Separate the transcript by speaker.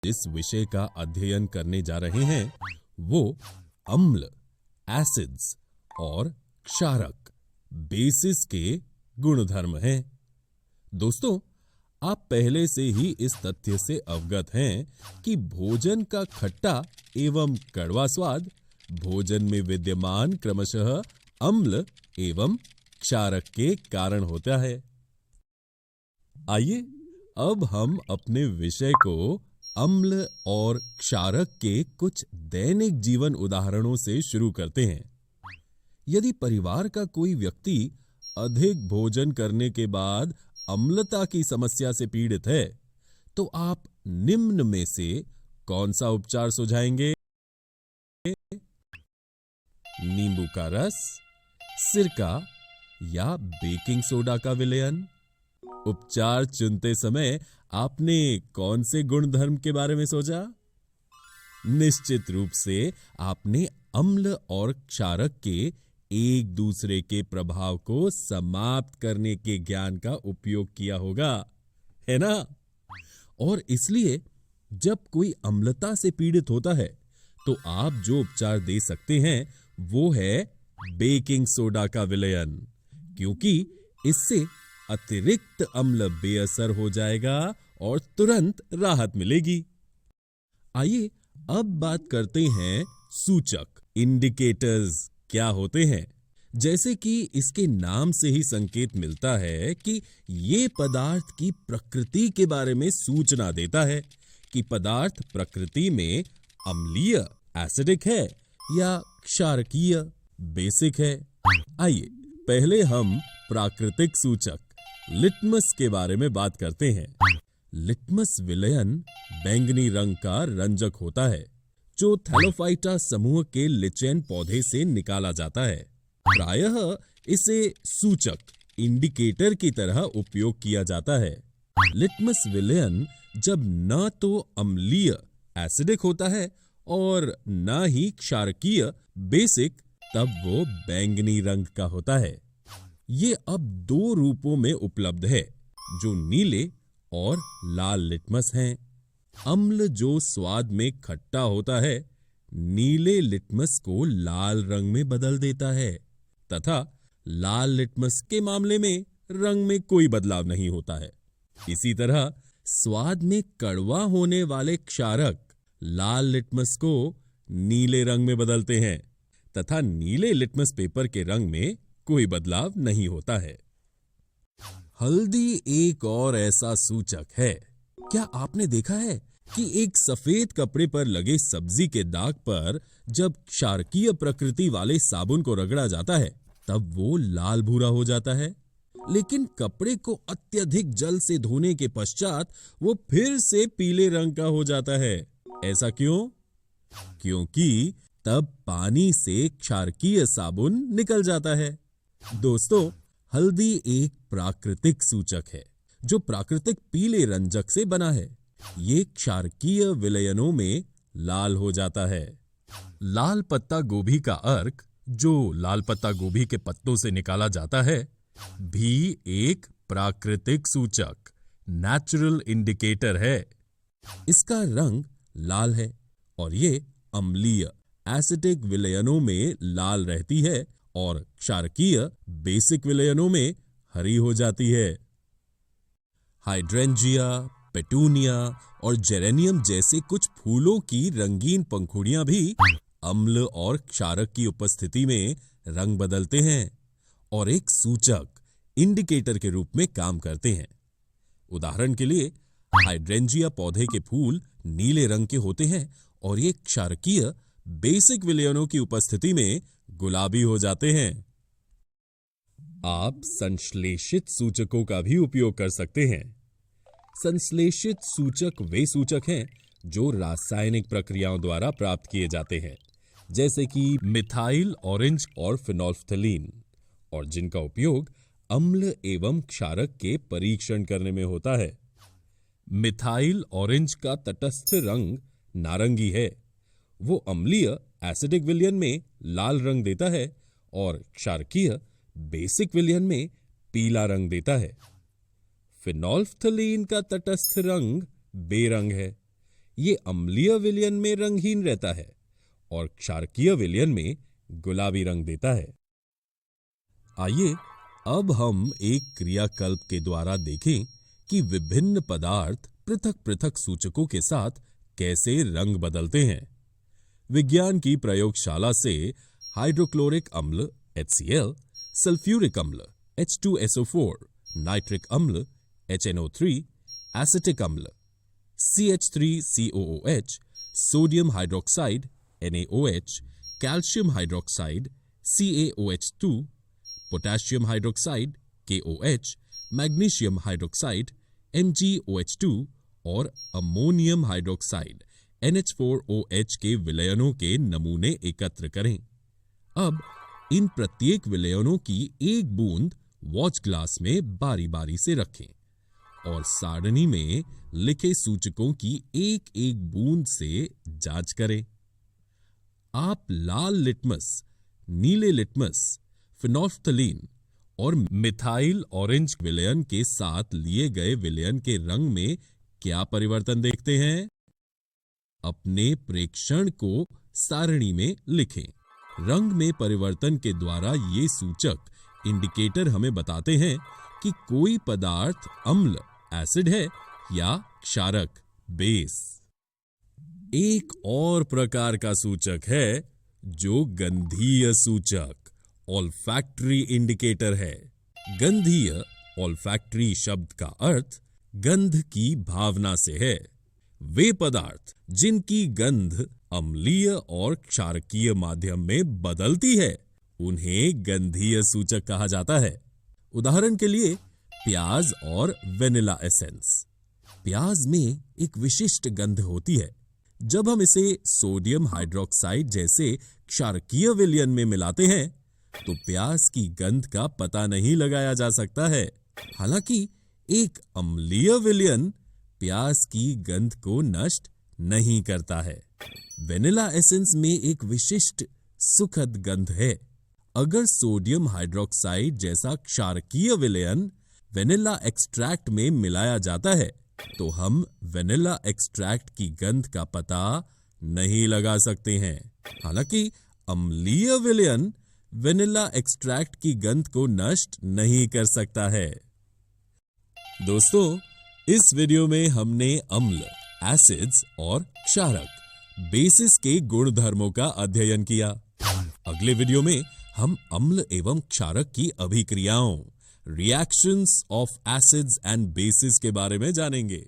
Speaker 1: जिस विषय का अध्ययन करने जा रहे हैं वो अम्ल, एसिड्स और क्षारक, बेसिस के गुणधर्म हैं। दोस्तों, आप पहले से ही इस तथ्य से अवगत हैं कि भोजन का खट्टा एवं कड़वा स्वाद भोजन में विद्यमान क्रमशः अम्ल एवं क्षारक के कारण होता है। आइए अब हम अपने विषय को अम्ल और क्षारक के कुछ दैनिक जीवन उदाहरणों से शुरू करते हैं। यदि परिवार का कोई व्यक्ति अधिक भोजन करने के बाद अम्लता की समस्या से पीड़ित है, तो आप निम्न में से कौन सा उपचार सुझाएंगे? नींबू का रस, सिरका या बेकिंग सोडा का विलयन? उपचार चुनते समय आपने कौन से गुणधर्म के बारे में सोचा? निश्चित रूप से आपने अम्ल और क्षारक के एक दूसरे के प्रभाव को समाप्त करने के ज्ञान का उपयोग किया होगा, है ना? और इसलिए जब कोई अम्लता से पीड़ित होता है तो आप जो उपचार दे सकते हैं वो है बेकिंग सोडा का विलयन, क्योंकि इससे अतिरिक्त अम्ल बेअसर हो जाएगा और तुरंत राहत मिलेगी। आइए अब बात करते हैं सूचक, इंडिकेटर्स क्या होते हैं। जैसे कि इसके नाम से ही संकेत मिलता है कि ये पदार्थ की प्रकृति के बारे में सूचना देता है कि पदार्थ प्रकृति में अम्लीय, एसिडिक है या क्षारकीय, बेसिक है। आइए पहले हम प्राकृतिक सूचक लिटमस के बारे में बात करते हैं। लिटमस विलयन बैंगनी रंग का रंजक होता है जो थैलोफाइटा समूह के लिचेन पौधे से निकाला जाता है। प्रायः इसे सूचक, इंडिकेटर की तरह उपयोग किया जाता है। लिटमस विलयन जब न तो अम्लीय, एसिडिक होता है और न ही क्षारकीय, बेसिक, तब वो बैंगनी रंग का होता है। ये अब दो रूपों में उपलब्ध है, जो नीले और लाल लिटमस हैं। अम्ल जो स्वाद में खट्टा होता है, नीले लिटमस को लाल रंग में बदल देता है, तथा लाल लिटमस के मामले में रंग में कोई बदलाव नहीं होता है। इसी तरह स्वाद में कड़वा होने वाले क्षारक लाल लिटमस को नीले रंग में बदलते हैं, तथा नीले लिटमस पेपर के रंग में कोई बदलाव नहीं होता है। हल्दी एक और ऐसा सूचक है। क्या आपने देखा है कि एक सफेद कपड़े पर लगे सब्जी के दाग पर जब क्षारकीय प्रकृति वाले साबुन को रगड़ा जाता है तब वो लाल भूरा हो जाता है, लेकिन कपड़े को अत्यधिक जल से धोने के पश्चात वो फिर से पीले रंग का हो जाता है। ऐसा क्यों? क्योंकि तब पानी से क्षारकीय साबुन निकल जाता है। दोस्तों, हल्दी एक प्राकृतिक सूचक है जो प्राकृतिक पीले रंजक से बना है। ये क्षारकीय विलयनों में लाल हो जाता है। लाल पत्ता गोभी का अर्क, जो लाल पत्ता गोभी के पत्तों से निकाला जाता है, भी एक प्राकृतिक सूचक, नेचुरल इंडिकेटर है। इसका रंग लाल है और ये अम्लीय, एसिडिक विलयनों में लाल रहती है और क्षारकीय, बेसिक विलयनों में हरी हो जाती है। हाइड्रेंजिया, पेटूनिया और जेरेनियम जैसे कुछ फूलों की रंगीन पंखुड़ियां भी अम्ल और क्षारक की उपस्थिति में रंग बदलते हैं और एक सूचक, इंडिकेटर के रूप में काम करते हैं। उदाहरण के लिए हाइड्रेंजिया पौधे के फूल नीले रंग के होते हैं और ये क्षारकीय, बेसिक विलयनों की उपस्थिति में गुलाबी हो जाते हैं। आप संश्लेषित सूचकों का भी उपयोग कर सकते हैं। संश्लेषित सूचक वे सूचक हैं जो रासायनिक प्रक्रियाओं द्वारा प्राप्त किए जाते हैं, जैसे कि मिथाइल ऑरेंज और फिनोल्फ्थलीन, और जिनका उपयोग अम्ल एवं क्षारक के परीक्षण करने में होता है। मिथाइल ऑरेंज का तटस्थ रंग नारंगी है। वो अम्लीय, एसिडिक विलयन में लाल रंग देता है और क्षारकीय, बेसिक विलयन में पीला रंग देता है। फिनोल्फ्थलीन का तटस्थ रंग बेरंग है। ये अम्लीय विलयन में रंगहीन रहता है और क्षारकीय विलयन में गुलाबी रंग देता है। आइए अब हम एक क्रियाकल्प के द्वारा देखें कि विभिन्न पदार्थ पृथक-पृथक सूचकों के साथ कैसे रंग बदलते हैं। विज्ञान की प्रयोगशाला से हाइड्रोक्लोरिक अम्ल HCl, सल्फ्यूरिक अम्ल H2SO4, नाइट्रिक अम्ल HNO3, एसिटिक अम्ल CH3COOH, sodium hydroxide NaOH, calcium hydroxide CaOH2, potassium hydroxide KOH, magnesium hydroxide MgOH2 और अमोनियम हाइड्रोक्साइड NH4OH के विलयनों के नमूने एकत्र करें। अब इन प्रत्येक विलयनों की एक बूंद वॉच ग्लास में बारी बारी से रखें और सारणी में लिखे सूचकों की एक एक बूंद से जांच करें। आप लाल लिटमस, नीले लिटमस, फिनोल्फ्थलीन और मिथाइल ऑरेंज विलयन के साथ लिए गए विलयन के रंग में क्या परिवर्तन देखते हैं? अपने प्रेक्षण को सारणी में लिखें। रंग में परिवर्तन के द्वारा ये सूचक इंडिकेटर हमें बताते हैं कि कोई पदार्थ अम्ल एसिड है या क्षारक बेस। एक और प्रकार का सूचक है जो गंधीय सूचक ऑल्फैक्टरी इंडिकेटर है। गंधीय ऑल्फैक्टरी शब्द का अर्थ गंध की भावना से है। वे पदार्थ जिनकी गंध अम्लीय और क्षारकीय माध्यम में बदलती है उन्हें गंधीय सूचक कहा जाता है। उदाहरण के लिए प्याज और वेनिला एसेंस। प्याज में एक विशिष्ट गंध होती है। जब हम इसे सोडियम हाइड्रोक्साइड जैसे क्षारकीय विलयन में मिलाते हैं तो प्याज की गंध का पता नहीं लगाया जा सकता है। हालांकि एक अम्लीय विलयन प्याज की गंध को नष्ट नहीं करता है। वेनिला एसेंस में एक विशिष्ट सुखद गंध है। अगर सोडियम हाइड्रोक्साइड जैसा क्षारकीय विलयन वेनिला एक्सट्रैक्ट में मिलाया जाता है तो हम वेनिला एक्सट्रैक्ट की गंध का पता नहीं लगा सकते हैं। हालांकि अम्लीय विलयन वेनिला एक्सट्रैक्ट की गंध को नष्ट नहीं कर सकता है। दोस्तों, इस वीडियो में हमने अम्ल, एसिड्स और क्षारक बेसिस के गुणधर्मों का अध्ययन किया। अगले वीडियो में हम अम्ल एवं क्षारक की अभिक्रियाओं, reactions of acids and bases के बारे में जानेंगे।